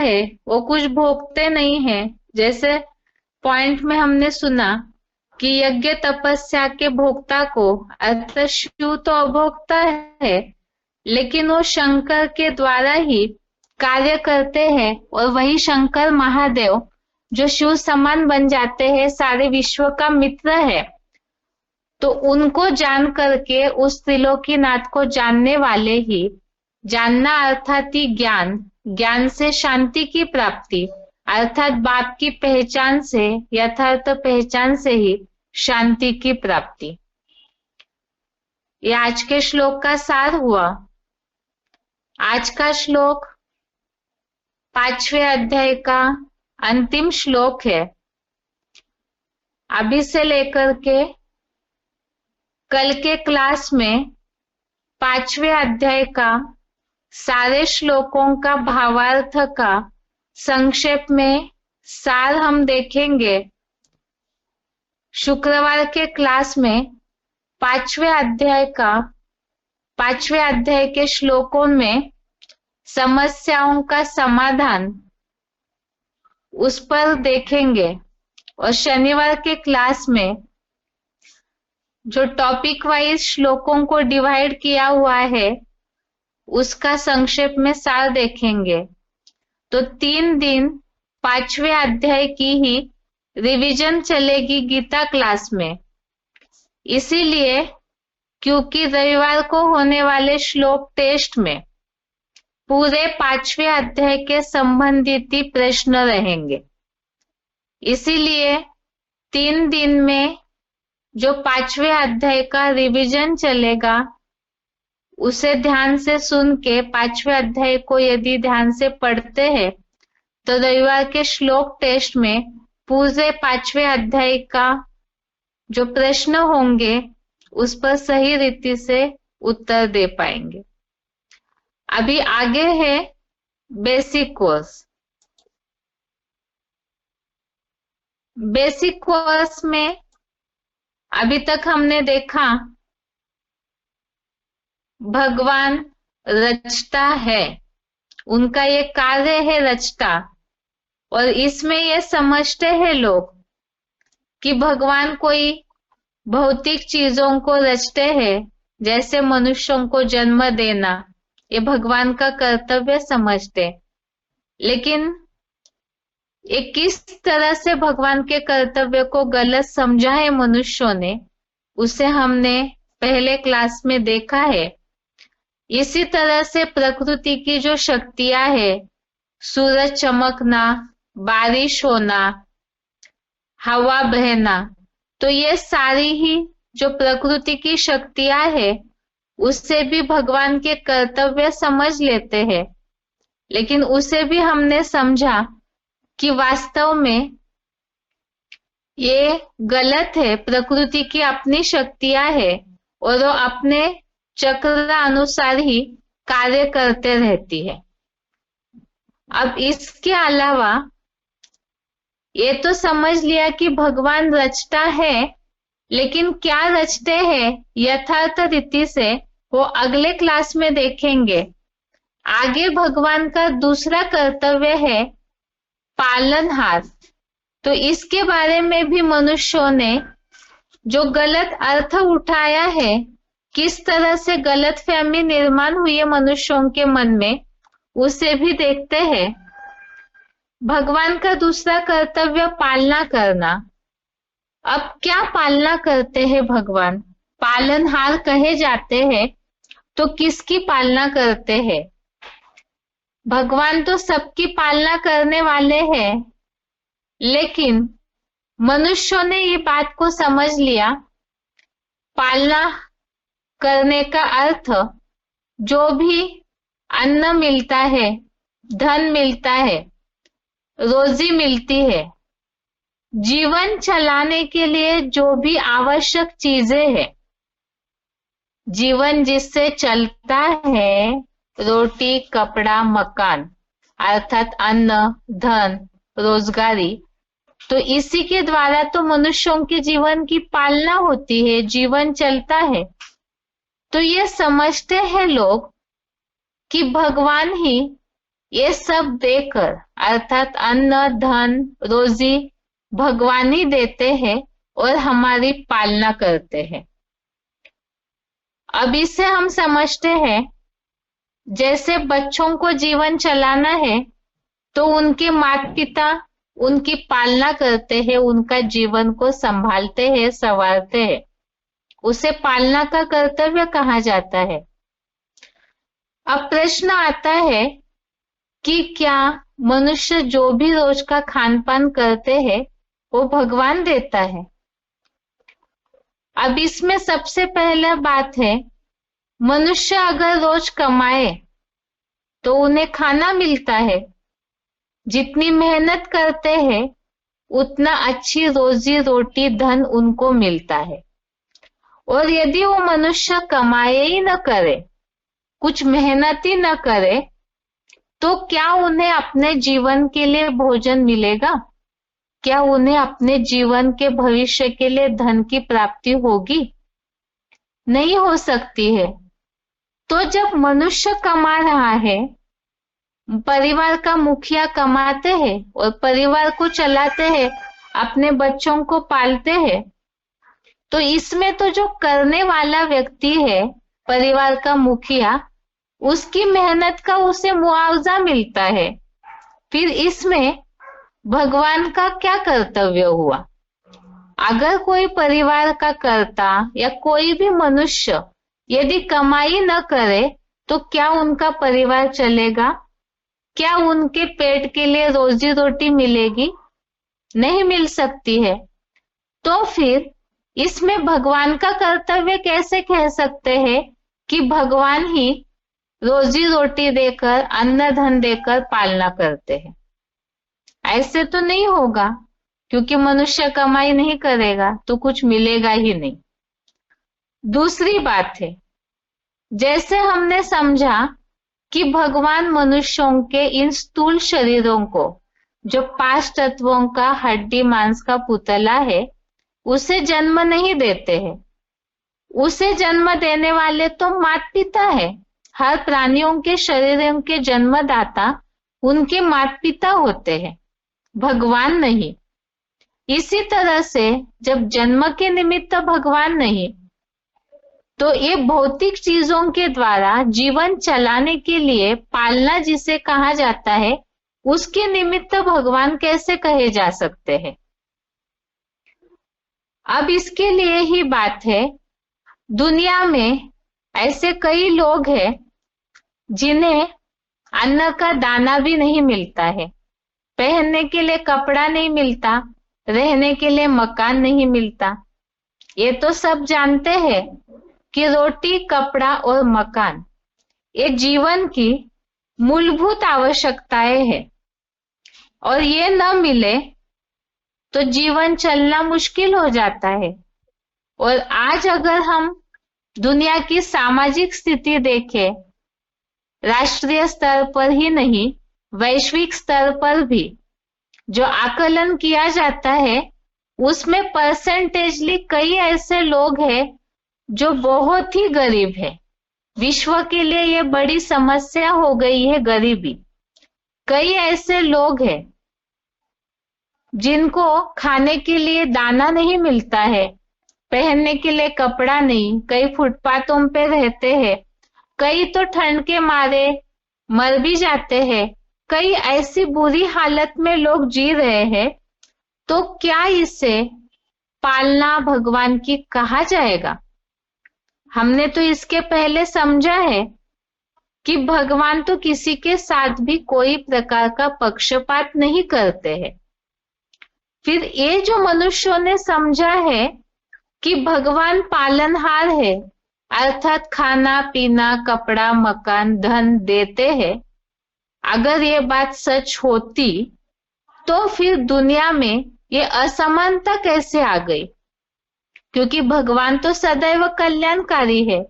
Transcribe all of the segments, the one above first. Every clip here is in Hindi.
है वो कुछ भोगते नहीं है। जैसे पॉइंट में हमने सुना कि यज्ञ तपस्या के भोक्ता को अर्थात शिव तो अभोक्ता है, लेकिन वो शंकर के द्वारा ही कार्य करते हैं और वही शंकर महादेव जो शिव समान बन जाते हैं, सारे विश्व का मित्र है। तो उनको जान करके उस त्रिलोकीनाथ को जानने वाले ही, जानना अर्थात ही ज्ञान, ज्ञान से शांति की प्राप्ति, अर्थात बाप की पहचान से, यथार्थ पहचान से ही शांति की प्राप्ति। ये आज के श्लोक का सार हुआ। आज का श्लोक 5वें अध्याय का अंतिम श्लोक है। अभी से लेकर के कल के क्लास में 5वें अध्याय का सारे श्लोकों का भावार्थ का संक्षेप में सार हम देखेंगे। शुक्रवार के क्लास में 5वें अध्याय के श्लोकों में समस्याओं का समाधान उस पर देखेंगे, और शनिवार के क्लास में जो टॉपिक वाइज श्लोकों को डिवाइड किया हुआ है उसका संक्षेप में सार देखेंगे। तो 3 दिन 5वें अध्याय की ही रिवीजन चलेगी गीता क्लास में। इसीलिए क्योंकि रविवार को होने वाले श्लोक टेस्ट में पूरे 5वें अध्याय के संबंधित ही प्रश्न रहेंगे, इसीलिए 3 दिन में जो 5वें अध्याय का रिवीजन चलेगा उसे ध्यान से सुन के 5वें अध्याय को यदि ध्यान से पढ़ते हैं तो रविवार के श्लोक टेस्ट में पूरे 5वें अध्याय का जो प्रश्न होंगे उस पर सही रीति से उत्तर दे पाएंगे। अभी आगे है बेसिक कोर्स। बेसिक कोर्स में अभी तक हमने देखा भगवान रचता है, उनका ये कार्य है रचता, और इसमें ये समझते हैं लोग कि भगवान कोई भौतिक चीजों को रचते हैं, जैसे मनुष्यों को जन्म देना, ये भगवान का कर्तव्य समझते। लेकिन ये किस तरह से भगवान के कर्तव्य को गलत समझा है मनुष्यों ने, उसे हमने पहले क्लास में देखा है। इसी तरह से प्रकृति की जो शक्तियां है, सूरज चमकना, बारिश होना, हवा बहना, तो ये सारी ही जो प्रकृति की शक्तियां है उससे भी भगवान के कर्तव्य समझ लेते हैं। लेकिन उसे भी हमने समझा कि वास्तव में ये गलत है। प्रकृति की अपनी शक्तियां है और वो अपने चक्र अनुसार ही कार्य करते रहती है। अब इसके अलावा ये तो समझ लिया कि भगवान रचता है, लेकिन क्या रचते हैं यथार्थ रीति से वो अगले क्लास में देखेंगे। आगे भगवान का दूसरा कर्तव्य है पालनहार। तो इसके बारे में भी मनुष्यों ने जो गलत अर्थ उठाया है, किस तरह से गलतफहमी निर्माण हुई है मनुष्यों के मन में, उसे भी देखते हैं। भगवान का दूसरा कर्तव्य पालना करना। अब क्या पालना करते हैं भगवान? पालनहार कहे जाते हैं, तो किसकी पालना करते हैं? भगवान तो सबकी पालना करने वाले हैं, लेकिन मनुष्यों ने ये बात को समझ लिया, पालना करने का अर्थ जो भी अन्न मिलता है, धन मिलता है, रोजी मिलती है, जीवन चलाने के लिए जो भी आवश्यक चीजें हैं, जीवन जिससे चलता है, रोटी, कपड़ा, मकान, अर्थात अन्न, धन, रोजगारी, तो इसी के द्वारा तो मनुष्यों के जीवन की पालना होती है, जीवन चलता है। तो ये समझते हैं लोग कि भगवान ही ये सब देकर, अर्थात अन्न धन रोजी भगवान ही देते हैं और हमारी पालना करते हैं। अब इसे हम समझते हैं, जैसे बच्चों को जीवन चलाना है तो उनके माता पिता उनकी पालना करते हैं, उनका जीवन को संभालते हैं, संवारते हैं। उसे पालना का कर्तव्य कहा जाता है। अब प्रश्न आता है कि क्या मनुष्य जो भी रोज का खान पान करते हैं वो भगवान देता है? अब इसमें सबसे पहला बात है, मनुष्य अगर रोज कमाए तो उन्हें खाना मिलता है। जितनी मेहनत करते हैं उतना अच्छी रोजी रोटी धन उनको मिलता है। और यदि वो मनुष्य कमाए ही न करे, कुछ मेहनत ही न करे, तो क्या उन्हें अपने जीवन के लिए भोजन मिलेगा? क्या उन्हें अपने जीवन के भविष्य के लिए धन की प्राप्ति होगी? नहीं हो सकती है। तो जब मनुष्य कमा रहा है, परिवार का मुखिया कमाते हैं और परिवार को चलाते हैं, अपने बच्चों को पालते हैं, तो इसमें तो जो करने वाला व्यक्ति है, परिवार का मुखिया, उसकी मेहनत का उसे मुआवजा मिलता है। फिर इसमें भगवान का क्या कर्तव्य हुआ? अगर कोई परिवार का कर्ता या कोई भी मनुष्य यदि कमाई न करे तो क्या उनका परिवार चलेगा? क्या उनके पेट के लिए रोजी रोटी मिलेगी? नहीं मिल सकती है। तो फिर इसमें भगवान का कर्तव्य कैसे कह सकते हैं कि भगवान ही रोजी रोटी देकर, अन्न धन देकर पालना करते हैं? ऐसे तो नहीं होगा, क्योंकि मनुष्य कमाई नहीं करेगा तो कुछ मिलेगा ही नहीं। दूसरी बात है, जैसे हमने समझा कि भगवान मनुष्यों के इन स्थूल शरीरों को, जो 5 तत्वों का हड्डी मांस का पुतला है, उसे जन्म नहीं देते हैं। उसे जन्म देने वाले तो माता पिता है। हर प्राणियों के शरीरों के जन्मदाता उनके माता पिता होते हैं, भगवान नहीं। इसी तरह से जब जन्म के निमित्त भगवान नहीं, तो ये भौतिक चीजों के द्वारा जीवन चलाने के लिए पालना जिसे कहा जाता है, उसके निमित्त भगवान कैसे कहे जा सकते हैं? अब इसके लिए ही बात है, दुनिया में ऐसे कई लोग हैं जिन्हें अन्न का दाना भी नहीं मिलता है, पहनने के लिए कपड़ा नहीं मिलता, रहने के लिए मकान नहीं मिलता। ये तो सब जानते हैं कि रोटी, कपड़ा और मकान ये जीवन की मूलभूत आवश्यकताएं हैं, और ये न मिले तो जीवन चलना मुश्किल हो जाता है। और आज अगर हम दुनिया की सामाजिक स्थिति देखें, राष्ट्रीय स्तर पर ही नहीं, वैश्विक स्तर पर भी जो आकलन किया जाता है, उसमें परसेंटेजली कई ऐसे लोग हैं जो बहुत ही गरीब है। विश्व के लिए ये बड़ी समस्या हो गई है, गरीबी। कई ऐसे लोग हैं जिनको खाने के लिए दाना नहीं मिलता है, पहनने के लिए कपड़ा नहीं, कई फुटपाथों पे रहते हैं, कई तो ठंड के मारे मर भी जाते हैं, कई ऐसी बुरी हालत में लोग जी रहे हैं। तो क्या इसे पालना भगवान की कहा जाएगा? हमने तो इसके पहले समझा है कि भगवान तो किसी के साथ भी कोई प्रकार का पक्षपात नहीं करते हैं। फिर ये जो मनुष्यों ने समझा है कि भगवान पालनहार है, अर्थात खाना पीना कपड़ा मकान धन देते हैं, अगर ये बात सच होती तो फिर दुनिया में ये असमानता कैसे आ गई? क्योंकि भगवान तो सदैव कल्याणकारी है,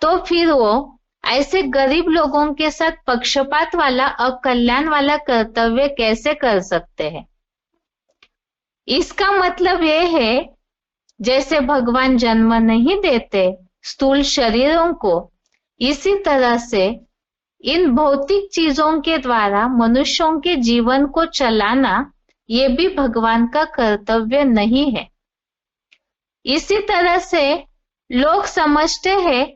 तो फिर वो ऐसे गरीब लोगों के साथ पक्षपात वाला और कल्याण वाला कर्तव्य कैसे कर सकते हैं? इसका मतलब ये है, जैसे भगवान जन्म नहीं देते स्थूल शरीरों को, इसी तरह से इन भौतिक चीजों के द्वारा मनुष्यों के जीवन को चलाना ये भी भगवान का कर्तव्य नहीं है। इसी तरह से लोग समझते हैं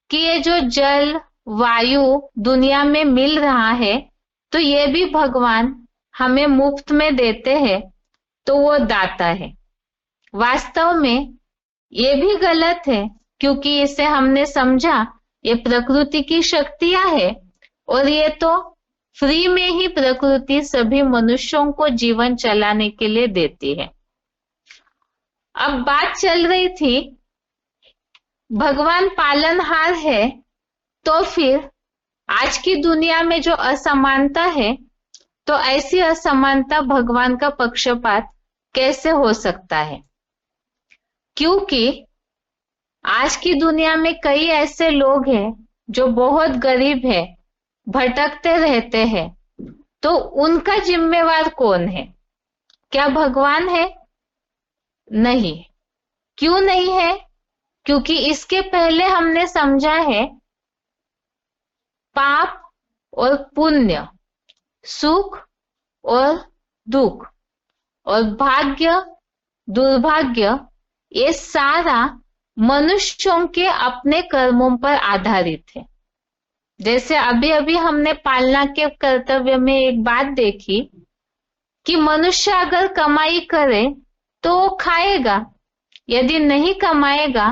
कि ये जो जल वायु दुनिया में मिल रहा है तो ये भी भगवान हमें मुफ्त में देते हैं, तो वो दाता है। वास्तव में ये भी गलत है, क्योंकि इसे हमने समझा ये प्रकृति की शक्तियां है और ये तो फ्री में ही प्रकृति सभी मनुष्यों को जीवन चलाने के लिए देती है। अब बात चल रही थी भगवान पालनहार है, तो फिर आज की दुनिया में जो असमानता है, तो ऐसी असमानता भगवान का पक्षपात कैसे हो सकता है? क्योंकि आज की दुनिया में कई ऐसे लोग हैं जो बहुत गरीब है, भटकते रहते हैं, तो उनका जिम्मेवार कौन है? क्या भगवान है? नहीं। क्यों नहीं है? क्योंकि इसके पहले हमने समझा है पाप और पुण्य, सुख और दुख और भाग्य दुर्भाग्य, ये सारा मनुष्यों के अपने कर्मों पर आधारित है। जैसे अभी अभी हमने पालना के कर्तव्य में एक बात देखी कि मनुष्य अगर कमाई करे तो वो खाएगा, यदि नहीं कमाएगा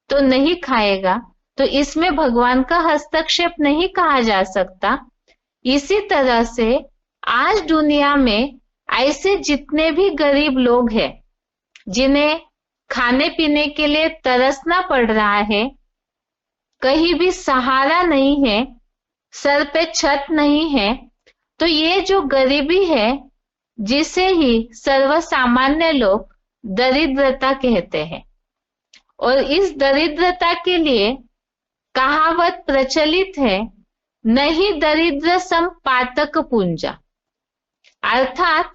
तो नहीं खाएगा, तो इसमें भगवान का हस्तक्षेप नहीं कहा जा सकता। इसी तरह से आज दुनिया में ऐसे जितने भी गरीब लोग हैं जिन्हें खाने पीने के लिए तरसना पड़ रहा है, कहीं भी सहारा नहीं है, सर पे छत नहीं है, तो ये जो गरीबी है जिसे ही सर्वसामान्य लोग दरिद्रता कहते हैं, और इस दरिद्रता के लिए कहावत प्रचलित है, नहीं दरिद्र सम पातक पुंजा, अर्थात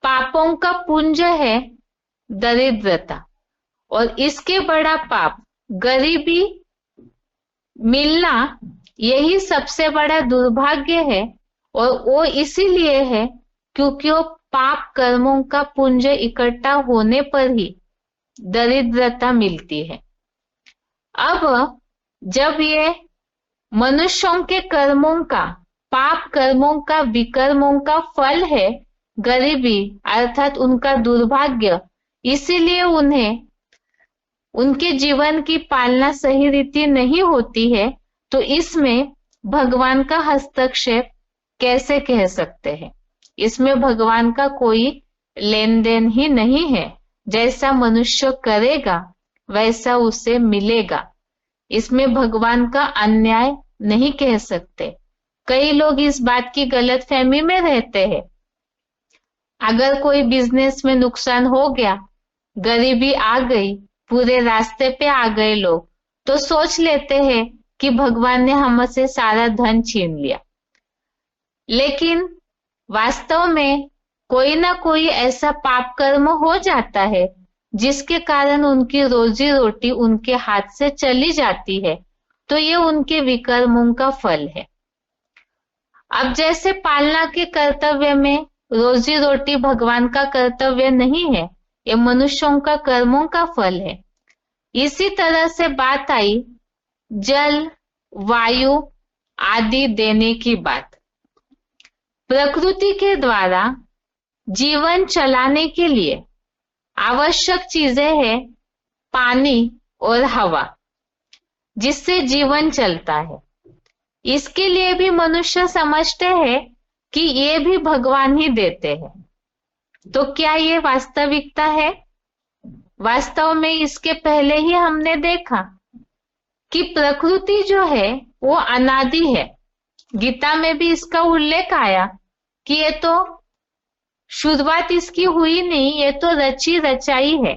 पापों का पुंज है दरिद्रता, और इसके बड़ा पाप गरीबी मिलना, यही सबसे बड़ा दुर्भाग्य है। और वो इसीलिए है क्योंकि वो पाप कर्मों का पुंज इकट्ठा होने पर ही दरिद्रता मिलती है। अब जब ये मनुष्यों के कर्मों का, पाप कर्मों का, विकर्मों का फल है गरीबी, अर्थात उनका दुर्भाग्य, इसीलिए उन्हें उनके जीवन की पालना सही रीति नहीं होती है, तो इसमें भगवान का हस्तक्षेप कैसे कह सकते हैं? इसमें भगवान का कोई लेन देन ही नहीं है। जैसा मनुष्य करेगा वैसा उसे मिलेगा। इसमें भगवान का अन्याय नहीं कह सकते। कई लोग इस बात की गलतफहमी में रहते हैं। अगर कोई बिजनेस में नुकसान हो गया, गरीबी आ गई, पूरे रास्ते पे आ गए लोग, तो सोच लेते हैं कि भगवान ने हमसे सारा धन छीन लिया। लेकिन वास्तव में कोई ना कोई ऐसा पाप कर्म हो जाता है जिसके कारण उनकी रोजी रोटी उनके हाथ से चली जाती है, तो ये उनके विकर्मों का फल है। अब जैसे पालना के कर्तव्य में रोजी रोटी भगवान का कर्तव्य नहीं है, ये मनुष्यों का कर्मों का फल है। इसी तरह से बात आई जल वायु आदि देने की बात। प्रकृति के द्वारा जीवन चलाने के लिए आवश्यक चीजें हैं पानी और हवा, जिससे जीवन चलता है। इसके लिए भी मनुष्य समझते हैं कि ये भी भगवान ही देते हैं। तो क्या ये वास्तविकता है? वास्तव में इसके पहले ही हमने देखा कि प्रकृति जो है वो अनादि है। गीता में भी इसका उल्लेख आया कि ये तो शुरुआत इसकी हुई नहीं, ये तो रची रचाई है।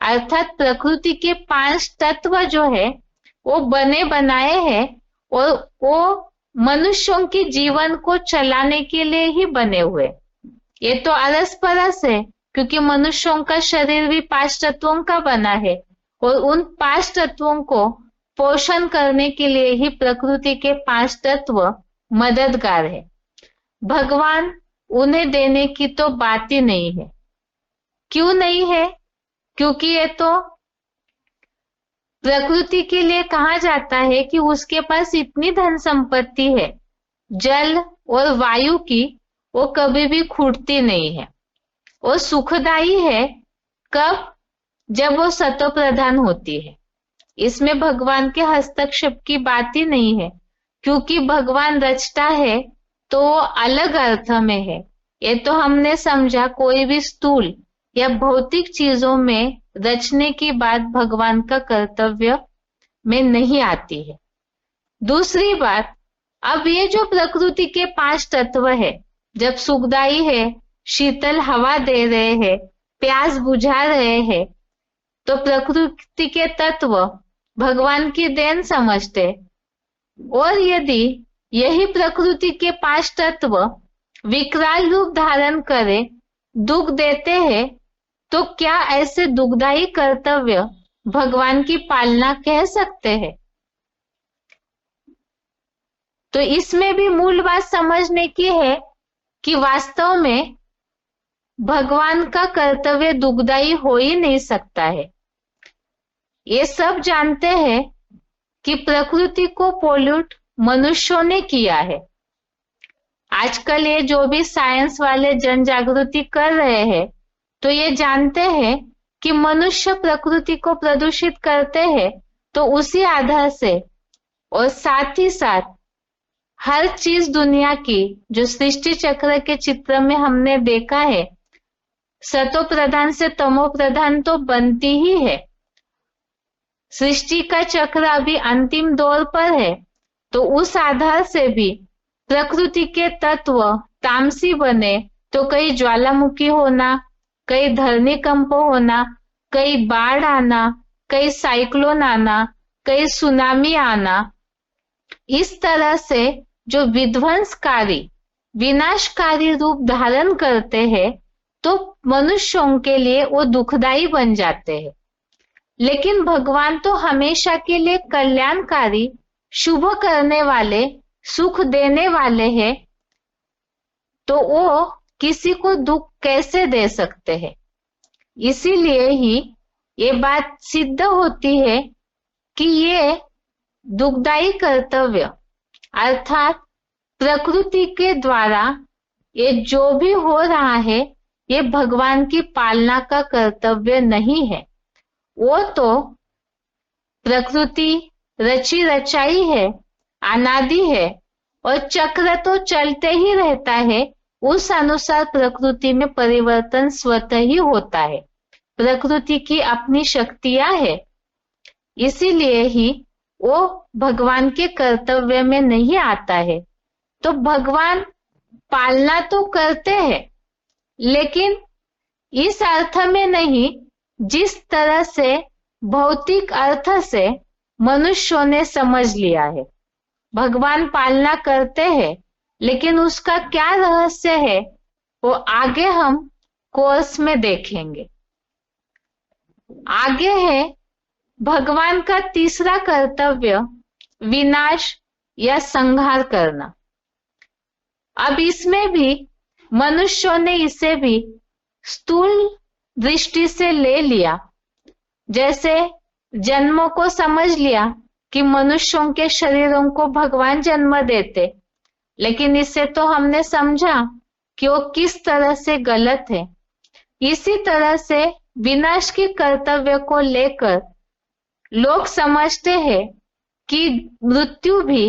अर्थात प्रकृति के 5 तत्व जो है वो बने बनाए हैं और वो मनुष्यों के जीवन को चलाने के लिए ही बने हुए। ये तो अरस परस है, क्योंकि मनुष्यों का शरीर भी 5 तत्वों का बना है और उन 5 तत्वों को पोषण करने के लिए ही प्रकृति के 5 तत्व मददगार है। भगवान उन्हें देने की तो बात ही नहीं है। क्यों नहीं है? क्योंकि ये तो प्रकृति के लिए कहा जाता है कि उसके पास इतनी धन संपत्ति है, जल और वायु की, वो कभी भी खूटती नहीं है। वो सुखदायी है कब? जब वो सतो प्रधान होती है। इसमें भगवान के हस्तक्षेप की बात ही नहीं है, क्योंकि भगवान रचता है तो वो अलग अर्थ में है। ये तो हमने समझा कोई भी स्थूल या भौतिक चीजों में रचने की बात भगवान का कर्तव्य में नहीं आती है। दूसरी बात, अब ये जो प्रकृति के 5 तत्व है, जब सुखदायी है, शीतल हवा दे रहे हैं, प्यास बुझा रहे हैं, तो प्रकृति के तत्व भगवान की देन समझते। और यदि यही प्रकृति के 5 तत्व विकराल रूप धारण करे, दुख देते हैं, तो क्या ऐसे दुखदायी कर्तव्य भगवान की पालना कह सकते हैं? तो इसमें भी मूल बात समझने की है कि वास्तव में भगवान का कर्तव्य दुखदायी हो ही नहीं सकता है। ये सब जानते हैं कि प्रकृति को पोल्यूट मनुष्यों ने किया है। आजकल ये जो भी साइंस वाले जन जागृति कर रहे हैं, तो ये जानते हैं कि मनुष्य प्रकृति को प्रदूषित करते हैं, तो उसी आधार से और साथ ही साथ हर चीज दुनिया की जो सृष्टि चक्र के चित्र में हमने देखा है, सतो प्रधान से तमो प्रधान तो बनती ही है। सृष्टि का चक्र अभी अंतिम दौर पर है, तो उस आधार से भी प्रकृति के तत्व तामसी बने तो कहीं ज्वालामुखी होना, कहीं धरनीकंप होना, कहीं बाढ़ आना, कहीं साइक्लोन आना, कहीं सुनामी आना, इस तरह से जो विध्वंसकारी विनाशकारी रूप धारण करते हैं, तो मनुष्यों के लिए वो दुखदायी बन जाते हैं। लेकिन भगवान तो हमेशा के लिए कल्याणकारी, शुभ करने वाले, सुख देने वाले हैं, तो वो किसी को दुख कैसे दे सकते हैं? इसीलिए ही ये बात सिद्ध होती है कि ये दुखदायी कर्तव्य अर्थात प्रकृति के द्वारा ये जो भी हो रहा है, ये भगवान की पालना का कर्तव्य नहीं है। वो तो प्रकृति रची रचाई है, अनादि है, और चक्र तो चलते ही रहता है। उस अनुसार प्रकृति में परिवर्तन स्वतः ही होता है। प्रकृति की अपनी शक्तियां है, इसीलिए ही वो भगवान के कर्तव्य में नहीं आता है। तो भगवान पालना तो करते हैं, लेकिन इस अर्थ में नहीं जिस तरह से भौतिक अर्थ से मनुष्यों ने समझ लिया है। भगवान पालना करते हैं, लेकिन उसका क्या रहस्य है वो आगे हम कोर्स में देखेंगे। आगे है भगवान का तीसरा कर्तव्य, विनाश या संहार करना। अब इसमें भी मनुष्यों ने इसे भी स्थूल दृष्टि से ले लिया। जैसे जन्मों को समझ लिया कि मनुष्यों के शरीरों को भगवान जन्म देते, लेकिन इससे तो हमने समझा कि वो किस तरह से गलत है। इसी तरह से विनाश के कर्तव्य को लेकर लोग समझते हैं कि मृत्यु भी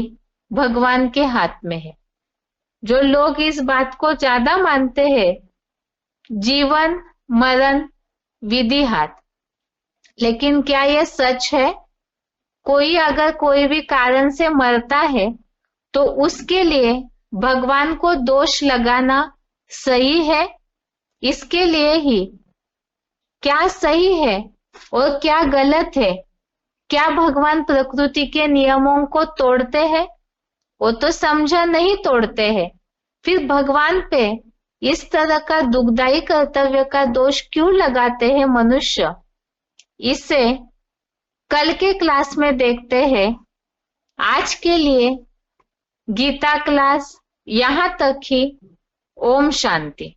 भगवान के हाथ में है। जो लोग इस बात को ज्यादा मानते हैं, जीवन मरण विधि हाथ। लेकिन क्या यह सच है? कोई अगर कोई भी कारण से मरता है, तो उसके लिए भगवान को दोष लगाना सही है? इसके लिए ही क्या सही है और क्या गलत है? क्या भगवान प्रकृति के नियमों को तोड़ते हैं? वो तो समझा नहीं तोड़ते हैं। फिर भगवान पे इस तरह का दुखदायी कर्तव्य का दोष क्यों लगाते हैं मनुष्य? इसे कल के क्लास में देखते हैं। आज के लिए गीता क्लास, यहाँ तक ही। ओम शांति।